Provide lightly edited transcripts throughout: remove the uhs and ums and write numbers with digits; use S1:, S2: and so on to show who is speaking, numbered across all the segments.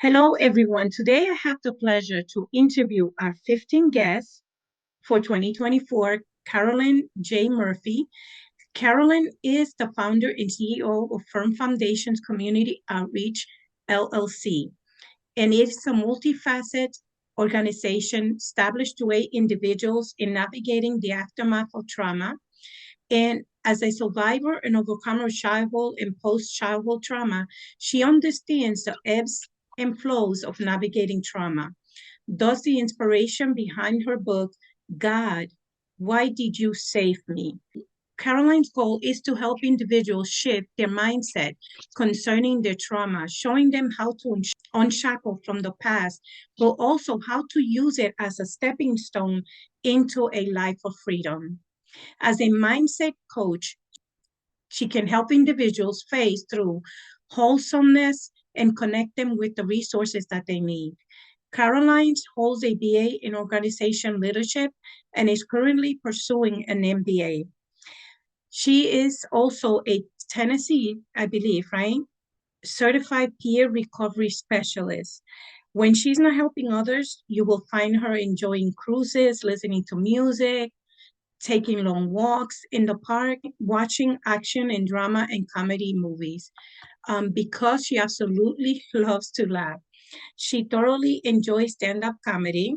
S1: Hello, everyone. Today I have the pleasure to interview our 15th guest for 2024, Carolyn J Murphy. Carolyn is the founder and CEO of Firm Foundations Community Outreach, LLC, and it's a multifaceted organization established to aid individuals in navigating the aftermath of trauma. And as a survivor and overcomer of childhood and post-childhood trauma, she understands the ebbs and flows of navigating trauma. Thus, the inspiration behind her book, God, Why Did You Save Me? Caroline's goal is to help individuals shift their mindset concerning their trauma, showing them how to unshackle from the past, but also how to use it as a stepping stone into a life of freedom. As a mindset coach, she can help individuals phase through wholesomeness and connect them with the resources that they need. Caroline holds a BA in organization leadership and is currently pursuing an MBA. She is also a Tennessee, I believe, right? Certified peer recovery specialist. When she's not helping others, you will find her enjoying cruises, listening to music, taking long walks in the park, watching action and drama and comedy movies, because she absolutely loves to laugh. She thoroughly enjoys stand-up comedy.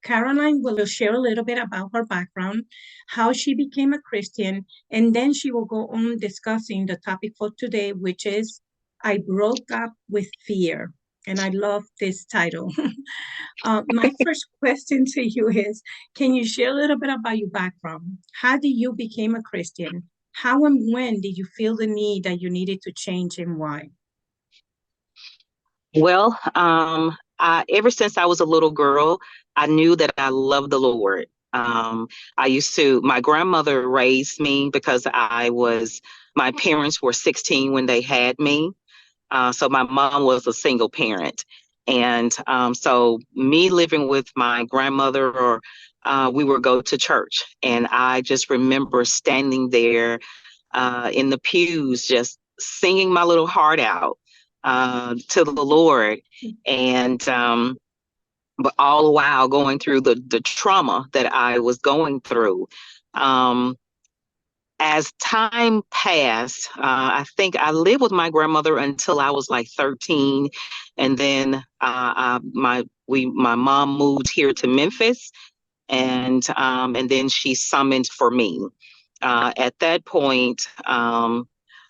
S1: Caroline will share a little bit about her background, how she became a Christian, and then she will go on discussing the topic for today, which is I Broke Up with Fear. And I love this title. My first question to you is, can you share a little bit about your background? How did you become a Christian? How and when did you feel the need that you needed to change and why?
S2: Well, ever since I was a little girl, I knew that I loved the Lord. My grandmother raised me because my parents were 16 when they had me. So my mom was a single parent. And so me living with my grandmother, or we would go to church. And I just remember standing there in the pews, just singing my little heart out to the Lord. And but all the while going through the trauma that I was going through. As time passed, I think I lived with my grandmother until I was like 13, and then my mom moved here to Memphis, and then she summoned for me. At that point,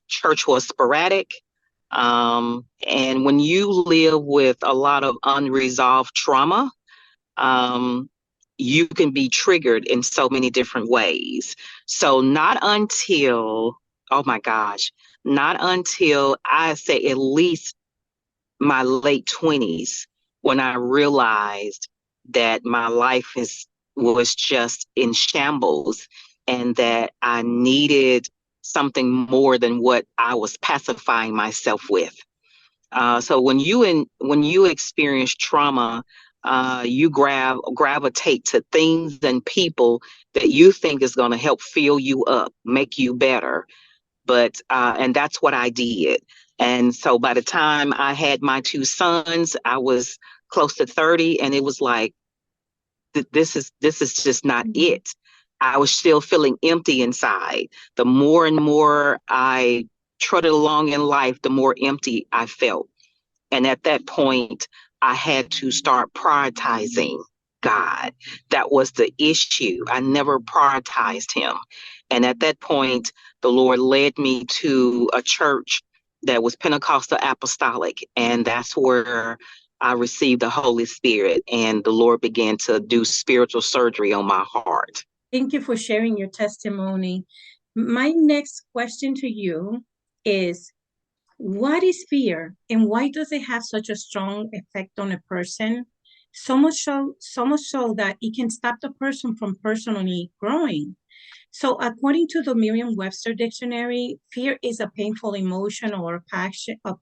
S2: church was sporadic, and when you live with a lot of unresolved trauma, you can be triggered in so many different ways. So oh my gosh, not until I say at least my late 20s, when I realized that my life was just in shambles and that I needed something more than what I was pacifying myself with. So when you experience trauma, you gravitate to things and people that you think is going to help fill you up, make you better. And that's what I did. And so by the time I had my two sons, I was close to 30, and it was like, this is just not it. I was still feeling empty inside. The more and more I trotted along in life, the more empty I felt. And at that point, I had to start prioritizing God. That was the issue. I never prioritized him. And at that point, the Lord led me to a church that was Pentecostal Apostolic. And that's where I received the Holy Spirit. And the Lord began to do spiritual surgery on my heart.
S1: Thank you for sharing your testimony. My next question to you is, what is fear and why does it have such a strong effect on a person? So much so that it can stop the person from personally growing. So according to the Merriam-Webster dictionary, fear is a painful emotion or a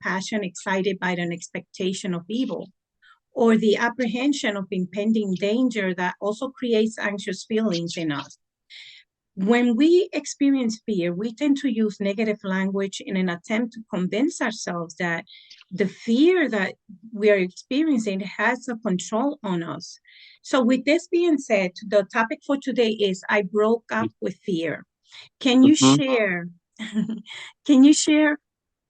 S1: passion excited by an expectation of evil or the apprehension of impending danger that also creates anxious feelings in us. When we experience fear, we tend to use negative language in an attempt to convince ourselves that the fear that we are experiencing has a control on us. So, with this being said, the topic for today is I broke up with fear. Can you
S2: Mhm.
S1: share? Can you share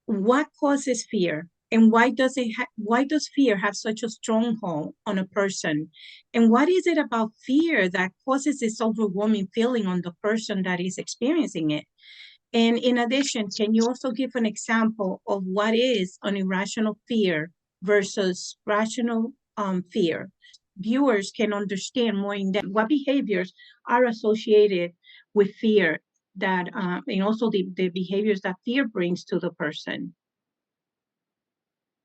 S1: what causes fear and why does fear have such a stronghold on a person, and what is it about fear that causes this overwhelming feeling on the person that is experiencing it? And in addition, can you also give an example of what is an irrational fear versus rational fear? Viewers can understand more in depth what behaviors are associated with fear that and also the behaviors that fear brings to the person.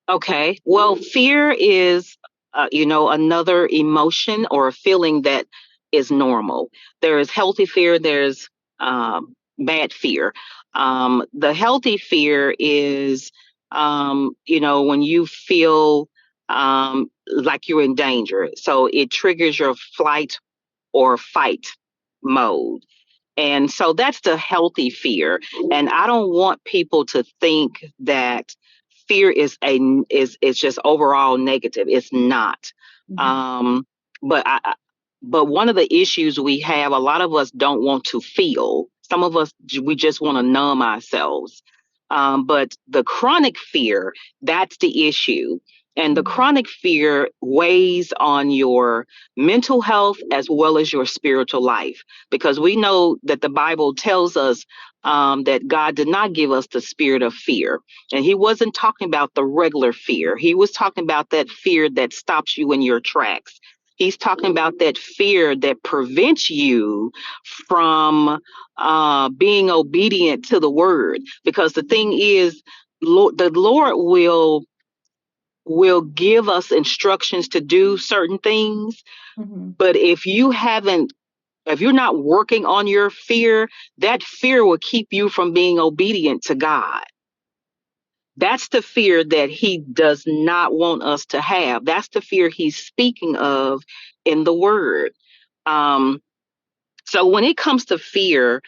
S2: Okay. Well, fear is, another emotion or a feeling that is normal. There is healthy fear. There's bad fear. The healthy fear is, when you feel like you're in danger. So it triggers your flight or fight mode. And so that's the healthy fear. And I don't want people to think that fear is just overall negative. It's not.
S1: Mhm.
S2: Um, but but one of the issues we have, a lot of us don't want to feel. Some of us we just want to numb ourselves. But the chronic fear, that's the issue. And the
S1: Mhm.
S2: chronic fear weighs on your mental health as well as your spiritual life, because we know that the Bible tells us that God did not give us the spirit of fear. And he wasn't talking about the regular fear. He was talking about that fear that stops you in your tracks. He's talking about that fear that prevents you from being obedient to the word. Because the thing is, the Lord will give us instructions to do certain things.
S1: Mhm.
S2: But if you're not working on your fear, that fear will keep you from being obedient to God. That's the fear that he does not want us to have. That's the fear he's speaking of in the word. Um, so when it comes to fear,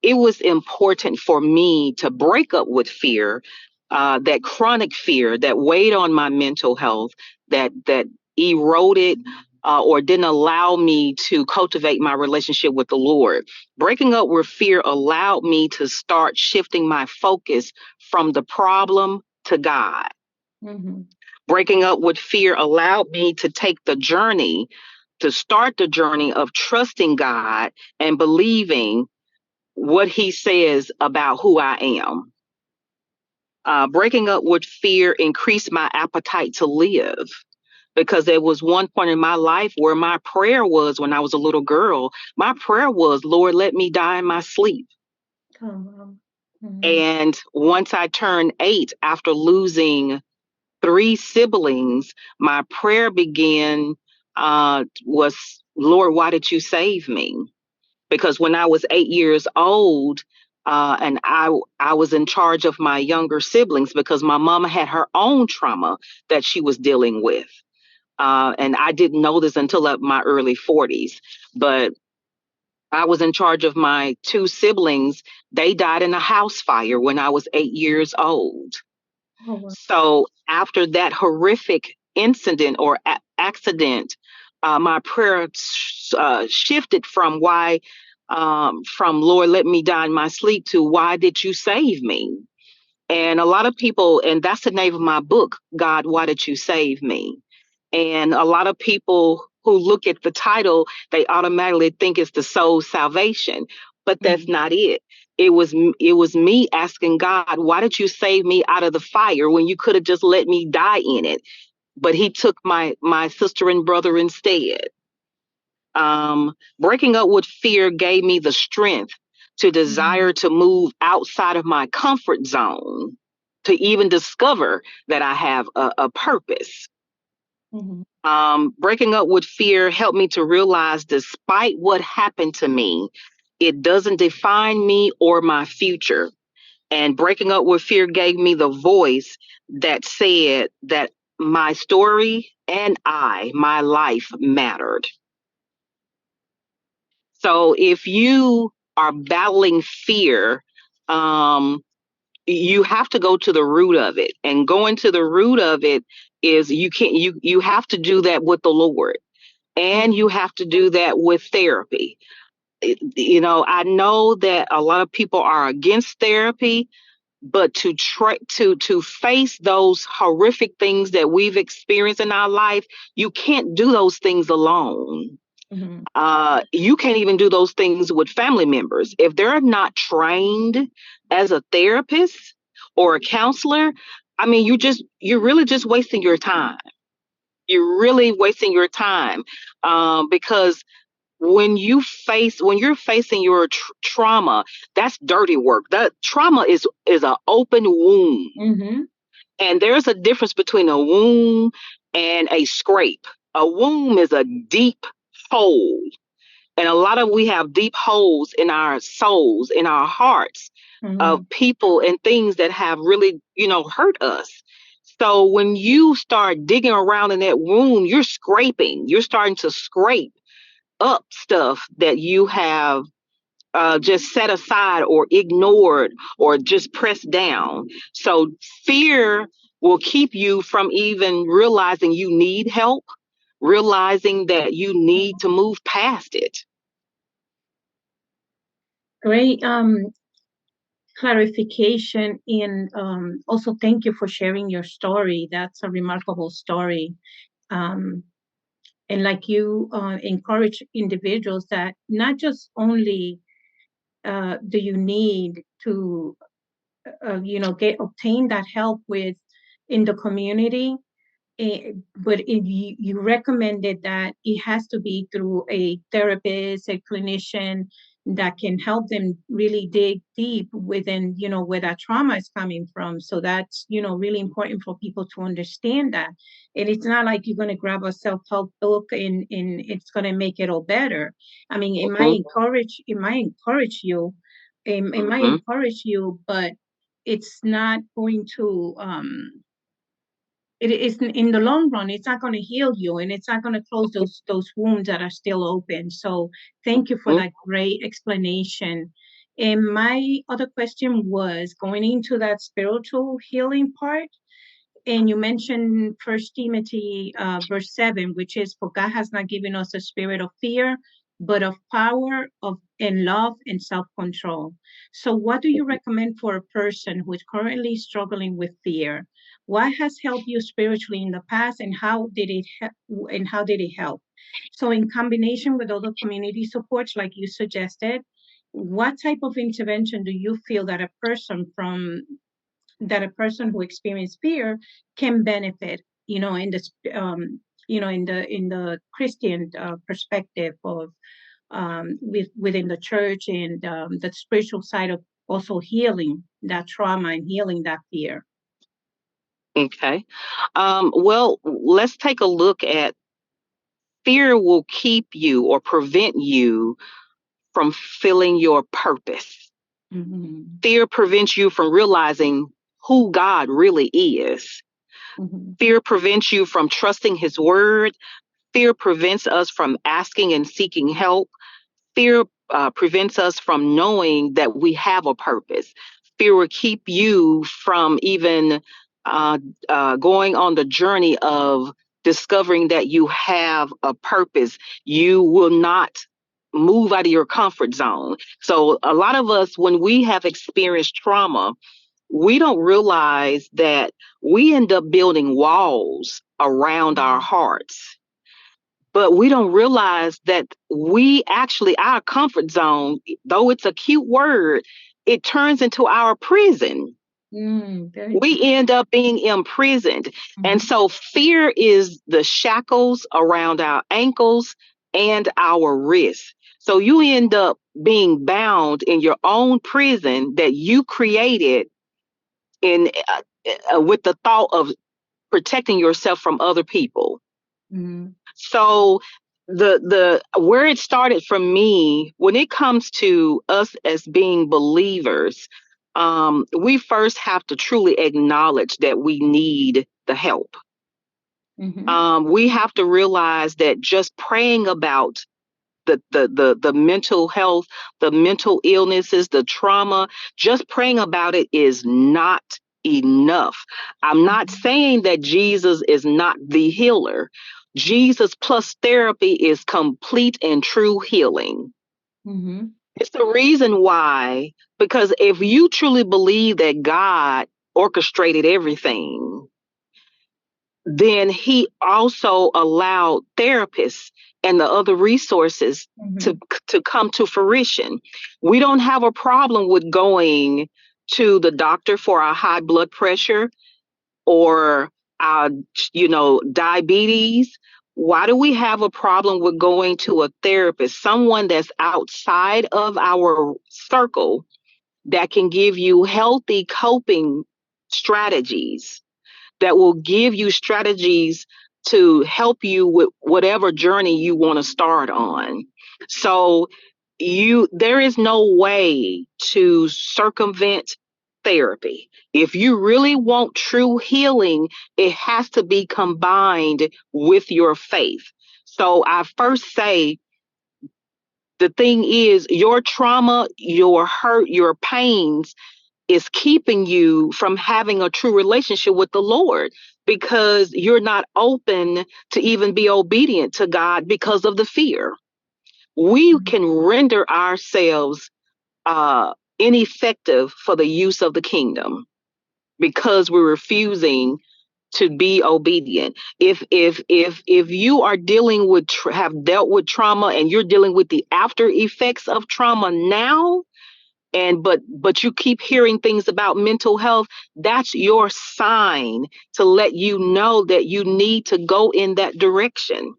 S2: it was important for me to break up with fear, that chronic fear that weighed on my mental health, that eroded or didn't allow me to cultivate my relationship with the Lord. Breaking up with fear allowed me to start shifting my focus from the problem to God.
S1: Mhm.
S2: Breaking up with fear allowed me to take the journey, to start the journey of trusting God and believing what he says about who I am. Breaking up with fear increased my appetite to live, because there was one point in my life where my prayer was, when I was a little girl, my prayer was, Lord, let me die in my sleep.
S1: Oh, mhm.
S2: And once I turned 8, after losing 3 siblings, my prayer began, was, Lord, why did you save me? Because when I was 8 years old, and I was in charge of my younger siblings, because my mama had her own trauma that she was dealing with. And I didn't know this until my early 40s. But I was in charge of my 2 siblings. They died in a house fire when I was 8 years old.
S1: Oh, wow.
S2: So after that horrific incident or accident, my prayer shifted from from Lord, let me die in my sleep, to why did you save me? And a lot of people, and that's the name of my book, God, why did you save me? And a lot of people who look at the title, they automatically think it's the soul's salvation, but that's
S1: Mhm.
S2: not it. It was me asking God, why did you save me out of the fire when you could have just let me die in it? But he took my sister and brother instead. Breaking up with fear gave me the strength to
S1: Mhm.
S2: desire to move outside of my comfort zone, to even discover that I have a purpose.
S1: Mhm.
S2: Breaking up with fear helped me to realize, despite what happened to me, it doesn't define me or my future. And breaking up with fear gave me the voice that said that my story and my life mattered. So if you are battling fear, you have to go to the root of it. And going to the root of it is you have to do that with the Lord, and you have to do that with therapy. I know that a lot of people are against therapy, but to face those horrific things that we've experienced in our life, you can't do those things alone. You can't even do those things with family members if they're not trained as a therapist or a counselor. I mean, you're really just wasting your time. You're really wasting your time, because when you're facing your trauma, that's dirty work. That trauma is an open wound, and there's a difference between a wound and a scrape. A wound is a deep hole, and we have deep holes in our souls, in our hearts, of people and things that have really hurt us. So when you start digging around in that wound, you're starting to scrape up stuff that you have just set aside or ignored or just pressed down. So fear will keep you from even realizing you need help, realizing that you need to move past it.
S1: Great clarification, and also thank you for sharing your story. That's a remarkable story. And like you encourage individuals that not just only do you need to obtain that help with in the community, but you recommended that it has to be through a therapist, a clinician that can help them really dig deep within, where that trauma is coming from. So that's, really important for people to understand that. And it's not like you're going to grab a self-help book and it's going to make it all better. I mean, it might encourage you, but it's not going to, it is in the long run, it's not going to heal you, and it's not going to close those wounds that are still open. So thank you for that great explanation. And my other question was going into that spiritual healing part. And you mentioned First Timothy verse 7, which is, for God has not given us a spirit of fear, but of power, of and love and self-control. So what do you recommend for a person who is currently struggling with fear? What has helped you spiritually in the past, and how did it help? So in combination with other community supports like you suggested, what type of intervention do you feel that a person who experiences fear can benefit, in the in the Christian perspective of within the church, and the spiritual side of also healing that trauma and healing that fear.
S2: Okay. Well, let's take a look at fear will keep you or prevent you from filling your purpose. Fear prevents you from realizing who God really is. Fear prevents you from trusting his word. Fear prevents us from asking and seeking help. Fear prevents us from knowing that we have a purpose. Fear will keep you from even going on the journey of discovering that you have a purpose. You will not move out of your comfort zone. So a lot of us, when we have experienced trauma, we don't realize that we end up building walls around our hearts. But we don't realize that our comfort zone, though it's a cute word, it turns into our prison. We end up being imprisoned. And so fear is the shackles around our ankles and our wrists. So you end up being bound in your own prison that you created in with the thought of protecting yourself from other people. So the where it started for me, when it comes to us as being believers, we first have to truly acknowledge that we need the help. We have to realize that just praying about the mental health, the mental illnesses, the trauma. Just praying about it is not enough. I'm not saying that Jesus is not the healer. Jesus plus therapy is complete and true healing.
S1: Mm-hmm.
S2: It's the reason why, because if you truly believe that God orchestrated everything, then he also allowed therapists and the other resources
S1: Mm-hmm.
S2: to come to fruition. We don't have a problem with going to the doctor for our high blood pressure or our, diabetes. Why do we have a problem with going to a therapist, someone that's outside of our circle that can give you healthy coping strategies, that will give you strategies to help you with whatever journey you want to start on. So there is no way to circumvent therapy. If you really want true healing, it has to be combined with your faith. So I first say, the thing is, your trauma, your hurt, your pains is keeping you from having a true relationship with the Lord, because you're not open to even be obedient to God because of the fear. We can render ourselves ineffective for the use of the kingdom because we're refusing to be obedient. If you are dealing with have dealt with trauma and you're dealing with the after effects of trauma now, but you keep hearing things about mental health, that's your sign to let you know that you need to go in that direction,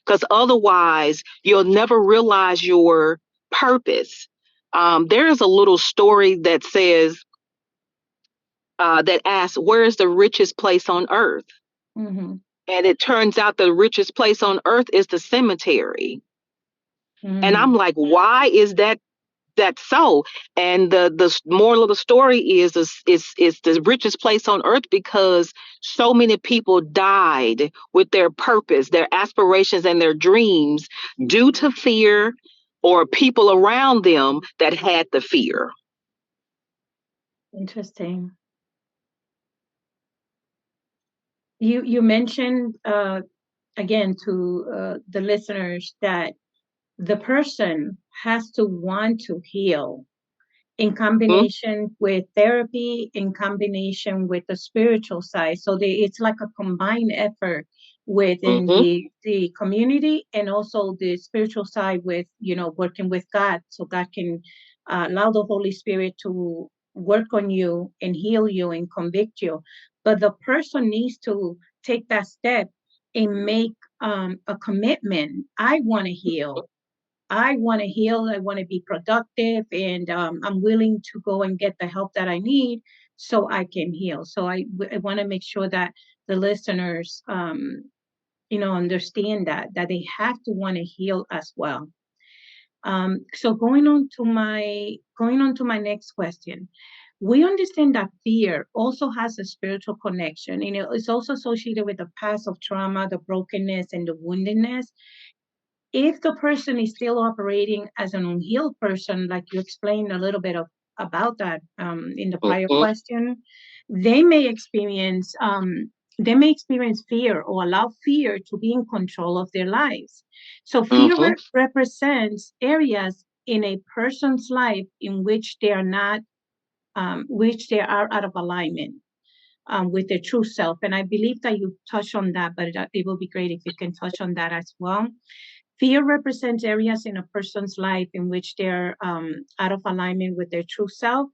S2: because otherwise you'll never realize your purpose. There is a little story that says, that asks, where is the richest place on earth?
S1: Mm-hmm.
S2: And it turns out the richest place on earth is the cemetery. And I'm like, why is that's so? And the moral of the story is the richest place on earth because so many people died with their purpose, their aspirations, and their dreams due to fear or people around them that had the fear.
S1: Interesting. You mentioned again to the listeners that the person has to want to heal in
S2: Mm-hmm,
S1: combination with therapy, in combination with the spiritual side. So it's like a combined effort within
S2: mm-hmm,
S1: the community and also the spiritual side with, working with God. So God can allow the Holy Spirit to work on you and heal you and convict you. But the person needs to take that step and make a commitment. I want to heal. I want to heal. I want to be productive, and I'm willing to go and get the help that I need so I can heal. So I want to make sure that the listeners, understand that they have to want to heal as well. So going on to my next question. We understand that fear also has a spiritual connection. It's also associated with the past of trauma, the brokenness, and the woundedness. If the person is still operating as an unhealed person, like you explained a little bit about that in the prior
S2: mm-hmm,
S1: question, they may experience fear or allow fear to be in control of their lives. So fear
S2: mm-hmm,
S1: represents areas in a person's life in which they are not, which they are out of alignment. With their true self. And I believe that you touched on that, but it will be great if you can touch on that as well. Fear represents areas in a person's life in which they're out of alignment with their true self.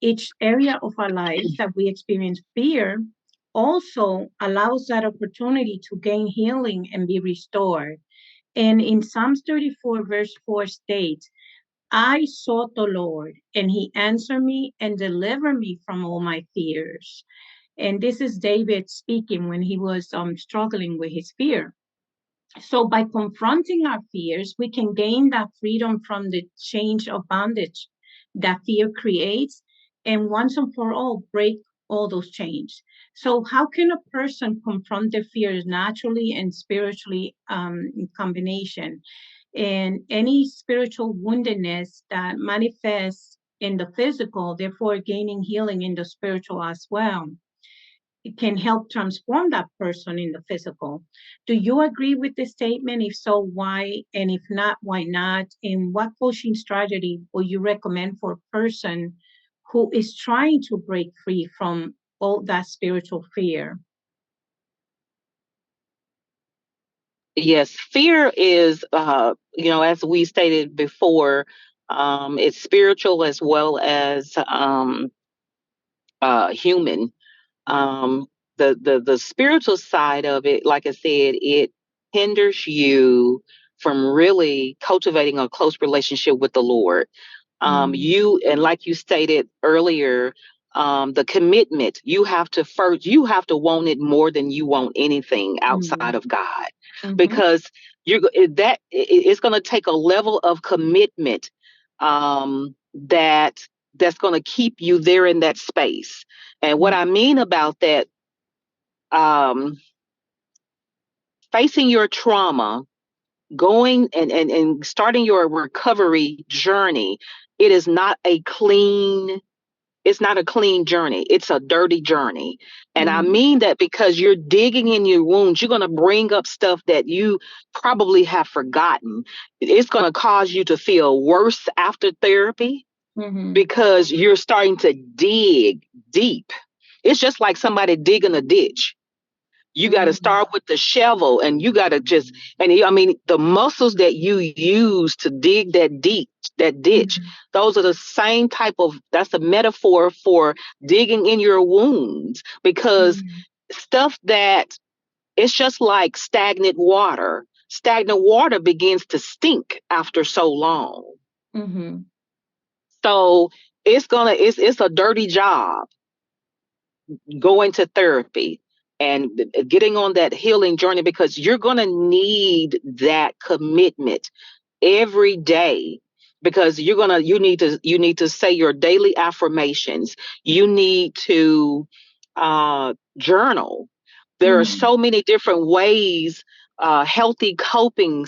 S1: Each area of our lives that we experience fear also allows that opportunity to gain healing and be restored. And in Psalms 34, verse 4 states, I sought the Lord, and he answered me and delivered me from all my fears. And this is David speaking when he was struggling with his fear. So by confronting our fears, we can gain that freedom from the change of bondage that fear creates, and once and for all, break all those chains. So how can a person confront their fears naturally and spiritually in combination? And any spiritual woundedness that manifests in the physical, therefore gaining healing in the spiritual as well, it can help transform that person in the physical. Do you agree with this statement? If so, why? And if not, why not? And what coaching strategy would you recommend for a person who is trying to break free from all that spiritual fear?
S2: Yes, fear is, as we stated before, it's spiritual as well as human. um the spiritual side of it, like I said, it hinders you from really cultivating a close relationship with the Lord.
S1: Mm,
S2: You, and like you stated earlier, the commitment, you have to want it more than you want anything outside
S1: mm,
S2: of God,
S1: mhm,
S2: because it's going to take a level of commitment, that's going to keep you there in that space. And what I
S1: mm,
S2: mean about that, um, facing your trauma, going and starting your recovery journey, it is not a clean it's not a clean journey. It's a dirty journey. And I
S1: mhm,
S2: mean that because you're digging in your wounds. You're going to bring up stuff that you probably have forgotten. It's going to cause you to feel worse after therapy
S1: mhm,
S2: because you're starting to dig deep. It's just like somebody digging a ditch. You got to
S1: mhm,
S2: start with the shovel, and you got to I mean, the muscles that you use to dig that ditch,
S1: mhm,
S2: those are the same type of, that's a metaphor for digging in your wounds, because
S1: mhm,
S2: stuff that, it's just like stagnant water. Stagnant water begins to stink after so long.
S1: mhm,
S2: So it's a dirty job going to therapy and getting on that healing journey, because you're going to need that commitment every day, because you need to say your daily affirmations. You need to journal. There are
S1: mhm,
S2: so many different ways, healthy coping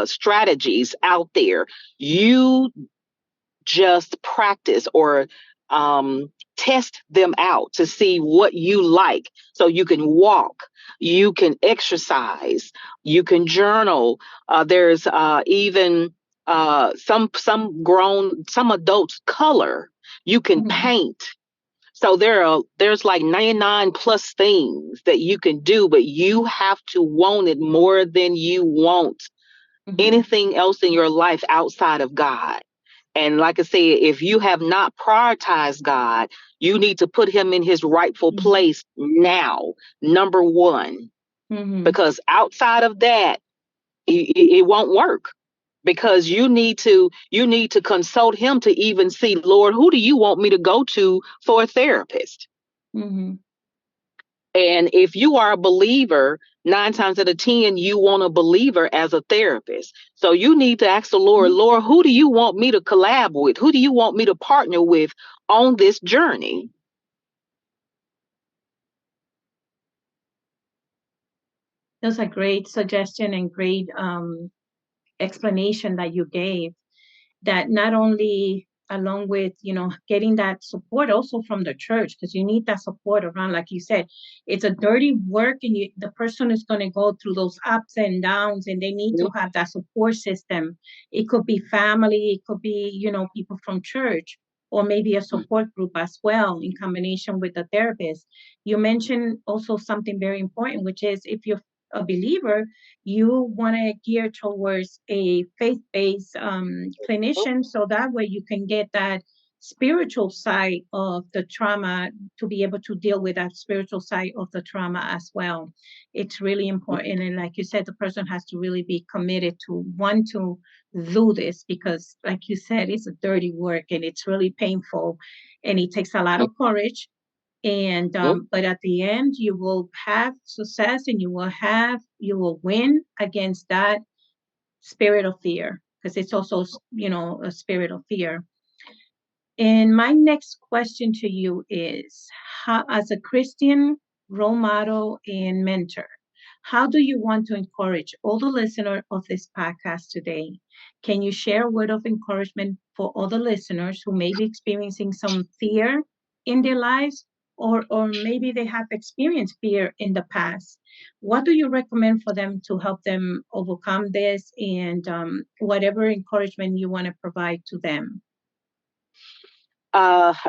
S2: strategies out there. You just practice, or um, test them out to see what you like. So you can walk, you can exercise, you can journal. There's even some adults color. You can
S1: mhm,
S2: paint. So there's like 99 plus things that you can do, but you have to want it more than you want
S1: mhm,
S2: anything else in your life outside of God. And like I said, if you have not prioritized God, you need to put him in his rightful
S1: mhm,
S2: place now, number one,
S1: mhm,
S2: because outside of that, it won't work. Because you need to consult him to even see, Lord, who do you want me to go to for a therapist?
S1: mhm,
S2: And if you are a believer, 9 times out of 10, you want a believer as a therapist. So you need to ask the Lord,
S1: mhm.
S2: Lord, who do you want me to collab with? Who do you want me to partner with on this journey?
S1: That's a great suggestion and great explanation that you gave. That not only along with getting that support also from the church, because you need that support around, like you said, it's a dirty work, and the person is going to go through those ups and downs, and they need to have that support system. It could be family, it could be people from church, or maybe a support group as well in combination with the therapist. You mentioned also something very important, which is if you're a believer, you want to gear towards a faith-based clinician, so that way you can get that spiritual side of the trauma, to be able to deal with that spiritual side of the trauma as well. It's really important, and like you said, the person has to really be committed to want to do this, because like you said, it's a dirty work and it's really painful, and it takes a lot of courage. And but at the end you will have success, and you will win against that spirit of fear, because it's also a spirit of fear. And my next question to you is, how, as a Christian role model and mentor, How do you want to encourage all the listeners of this podcast today? Can you share a word of encouragement for all the listeners who may be experiencing some fear in their lives, or maybe they have experienced fear in the past? What do you recommend for them to help them overcome this, and whatever encouragement you want to provide to them?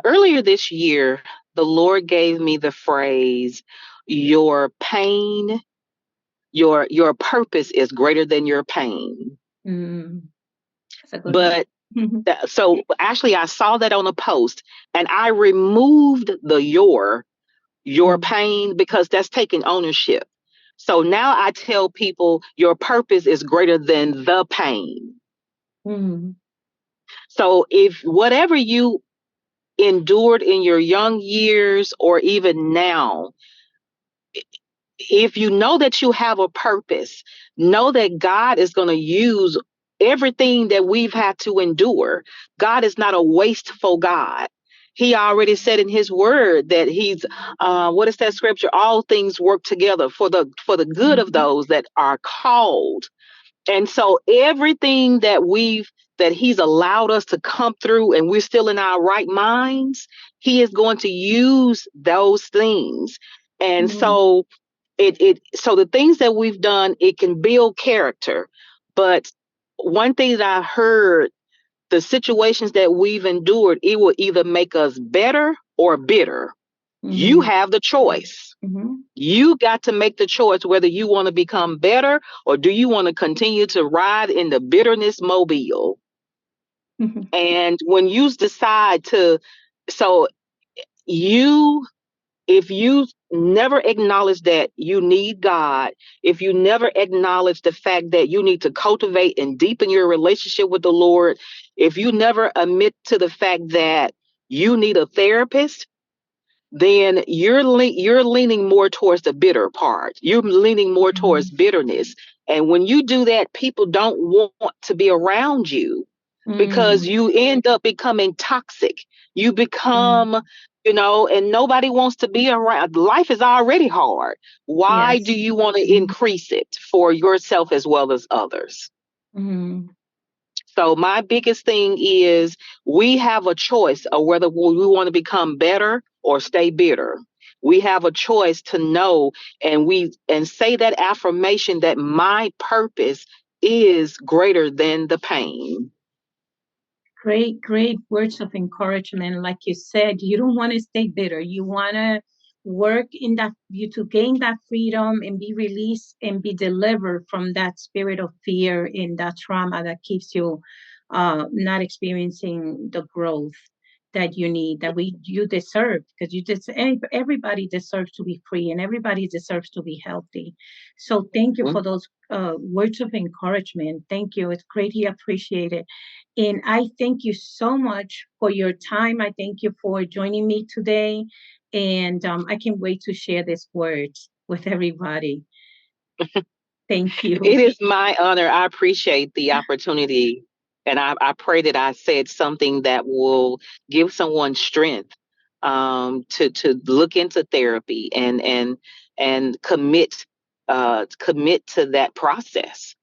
S2: Earlier this year, the Lord gave me the phrase, your pain, your purpose is greater than your pain.
S1: Mm, that's a good one.
S2: But so actually I saw that on a post and I removed the your
S1: Mm,
S2: pain because that's taking ownership. So now I tell people your purpose is greater than the pain.
S1: mm,
S2: So if whatever you endured in your young years or even now, if you know that you have a purpose, know that God is going to use everything that we've had to endure. God is not a wasteful God. He already said in his word that he's what is that scripture? All things work together for the good of
S1: mhm,
S2: those that are called. And so everything that he's allowed us to come through and we're still in our right minds, he is going to use those things. And
S1: mm,
S2: so so the things that we've done, it can build character. But one thing that I heard, the situations that we've endured, it will either make us better or bitter. You
S1: mhm,
S2: have the choice.
S1: mhm,
S2: You got to make the choice whether you want to become better or do you want to continue to ride in the bitterness mobile.
S1: mhm,
S2: And when you decide to, so you if you never acknowledge that you need God, if you never acknowledge the fact that you need to cultivate and deepen your relationship with the Lord, if you never admit to the fact that you need a therapist, then you're leaning more towards the bitter part. You're leaning more towards
S1: mhm,
S2: bitterness. And when you do that, people don't want to be around you because
S1: mm,
S2: you end up becoming toxic. You
S1: mm,
S2: become, and nobody wants to be around. Life is already hard. Why do
S1: yes.
S2: you want to increase it for yourself as well as others?
S1: Mhm,
S2: So my biggest thing is we have a choice of whether we want to become better or stay bitter. We have a choice to know and say that affirmation that my purpose is greater than the pain.
S1: great, great words of encouragement. Like you said, you don't want to stay bitter. You want to work in that, you to gain that freedom and be released and be delivered from that spirit of fear and that trauma that keeps you not experiencing the growth that you need, that you deserve, because everybody deserves to be free and everybody deserves to be healthy. So thank you for those words of encouragement. Thank you. It's greatly appreciated. And I thank you so much for your time. I thank you for joining me today. And I can't wait to share this words with everybody. Thank you.
S2: It is my honor. I appreciate the opportunity. And I pray that I said something that will give someone strength to look into therapy and commit to that process.